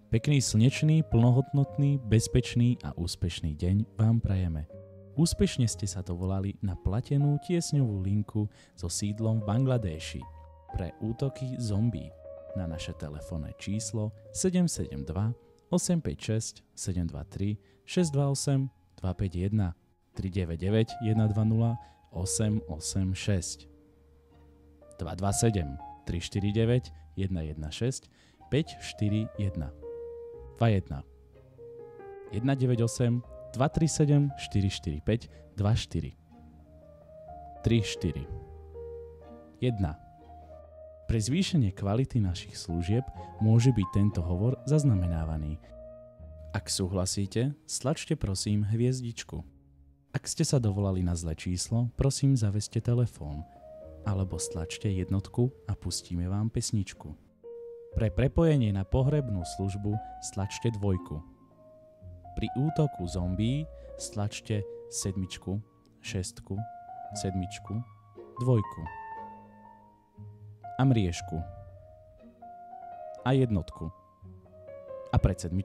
Pekný slnečný, plnohodnotný, bezpečný a úspešný deň vám prajeme. Úspešne ste sa dovolali na platenú tiesňovú linku so sídlom v Bangladéši pre útoky zombie na naše telefónne číslo 772 856 723 628 251 399 120 886 227 349 116 541 21 198 237 445 24 34 1. Pre zvýšenie kvality našich služieb môže byť tento hovor zaznamenávaný. Ak súhlasíte, stlačte prosím hviezdičku. Ak ste sa dovolali na zlé číslo, prosím zaveste telefón, alebo stlačte jednotku a pustíme vám pesničku. Pre prepojenie na pohrebnú službu stlačte 2. Pri útoku zombie stlačte 7, 6, 7, 2 a mriežku a jednotku. A pred 7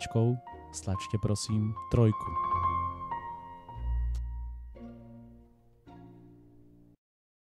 stlačte prosím 3.